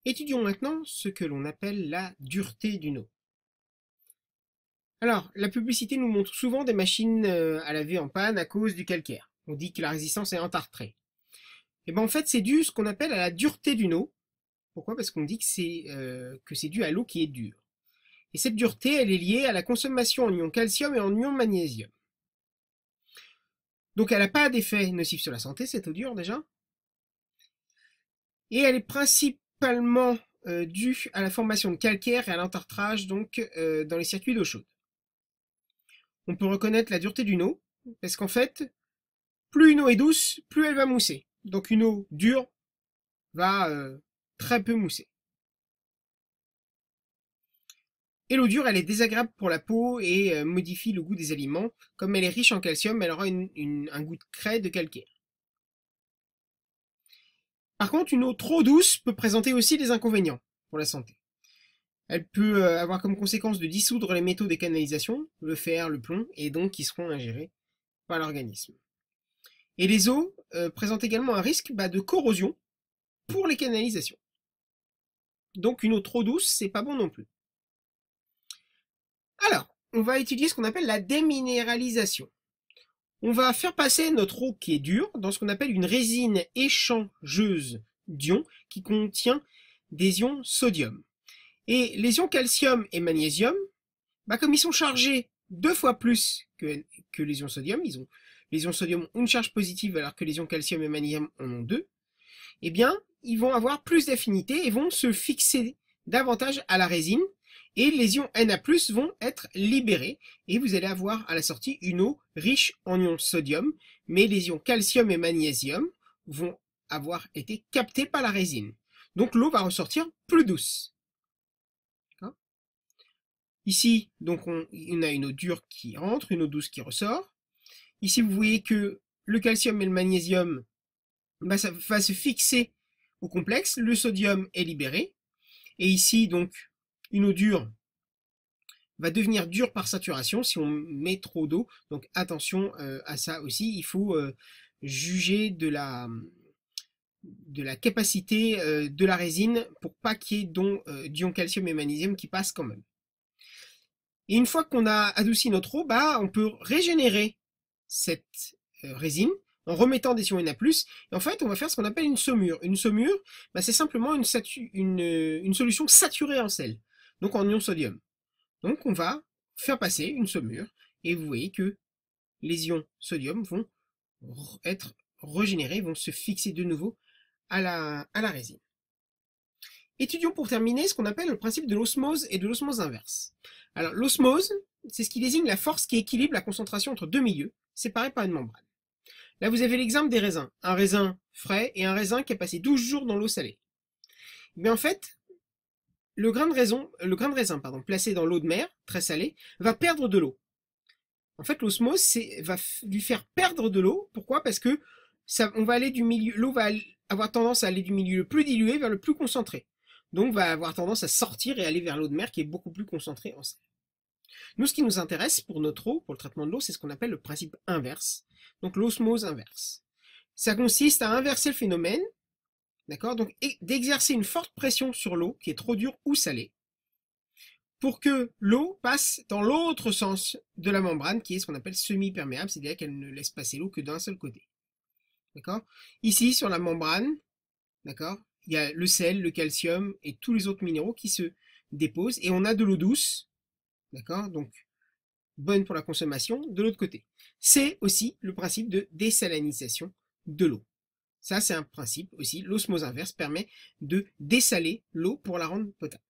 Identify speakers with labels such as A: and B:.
A: Étudions maintenant ce que l'on appelle la dureté d'une eau. Alors, la publicité nous montre souvent des machines à laver en panne à cause du calcaire. On dit que la résistance est entartrée. Et ben en fait, c'est dû à ce qu'on appelle à la dureté d'une eau. Pourquoi? Parce qu'on dit que c'est dû à l'eau qui est dure. Et cette dureté, elle est liée à la consommation en ions calcium et en ions magnésium. Donc elle n'a pas d'effet nocif sur la santé, cette eau dure déjà. Et elle est principalement due à la formation de calcaire et à l'entartrage donc dans les circuits d'eau chaude. On peut reconnaître la dureté d'une eau, parce qu'en fait, plus une eau est douce, plus elle va mousser. Donc une eau dure va très peu mousser. Et l'eau dure, elle est désagréable pour la peau et modifie le goût des aliments. Comme elle est riche en calcium, elle aura un goût de craie de calcaire. Par contre, une eau trop douce peut présenter aussi des inconvénients pour la santé. Elle peut avoir comme conséquence de dissoudre les métaux des canalisations, le fer, le plomb, et donc qui seront ingérés par l'organisme. Et les eaux présentent également un risque de corrosion pour les canalisations. Donc une eau trop douce, c'est pas bon non plus. Alors, on va étudier ce qu'on appelle la déminéralisation. On va faire passer notre eau qui est dure dans ce qu'on appelle une résine échangeuse d'ions qui contient des ions sodium. Et les ions calcium et magnésium, comme ils sont chargés 2 fois plus que les ions sodium, les ions sodium ont une charge positive alors que les ions calcium et magnésium en ont 2, eh bien, ils vont avoir plus d'affinité et vont se fixer davantage à la résine, et les ions Na+ vont être libérés, et vous allez avoir à la sortie une eau riche en ions sodium, mais les ions calcium et magnésium vont avoir été captés par la résine. Donc l'eau va ressortir plus douce. Ici, donc on a une eau dure qui rentre, une eau douce qui ressort. Ici, vous voyez que le calcium et le magnésium, ça va se fixer au complexe, le sodium est libéré. Et ici, donc, une eau dure va devenir dure par saturation si on met trop d'eau. Donc attention à ça aussi, il faut juger de la capacité de la résine pour pas qu'il y ait d'ions calcium et magnésium qui passent quand même. Et une fois qu'on a adouci notre eau, on peut régénérer cette résine en remettant des ions Na+. Et en fait, on va faire ce qu'on appelle une saumure. Une saumure, c'est simplement une solution saturée en sel, donc en ion sodium. Donc on va faire passer une saumure, et vous voyez que les ions sodium vont être régénérés, vont se fixer de nouveau à la résine. Étudions pour terminer ce qu'on appelle le principe de l'osmose et de l'osmose inverse. Alors l'osmose, c'est ce qui désigne la force qui équilibre la concentration entre deux milieux, séparés par une membrane. Là vous avez l'exemple des raisins, un raisin frais et un raisin qui a passé 12 jours dans l'eau salée. Mais en fait, le grain de raisin placé dans l'eau de mer, très salée, va perdre de l'eau. En fait, l'osmose va lui faire perdre de l'eau. Pourquoi? Parce que l'eau va avoir tendance à aller du milieu le plus dilué vers le plus concentré. Donc va avoir tendance à sortir et aller vers l'eau de mer qui est beaucoup plus concentrée en sel. Nous, ce qui nous intéresse pour notre eau, pour le traitement de l'eau, c'est ce qu'on appelle le principe inverse, donc l'osmose inverse. Ça consiste à inverser le phénomène, d'accord, donc d'exercer une forte pression sur l'eau qui est trop dure ou salée, pour que l'eau passe dans l'autre sens de la membrane, qui est ce qu'on appelle semi-perméable, c'est-à-dire qu'elle ne laisse passer l'eau que d'un seul côté. D'accord? Ici, sur la membrane, d'accord, il y a le sel, le calcium et tous les autres minéraux qui se déposent, et on a de l'eau douce, d'accord, donc bonne pour la consommation, de l'autre côté. C'est aussi le principe de désalinisation de l'eau. Ça, c'est un principe aussi. L'osmose inverse permet de dessaler l'eau pour la rendre potable.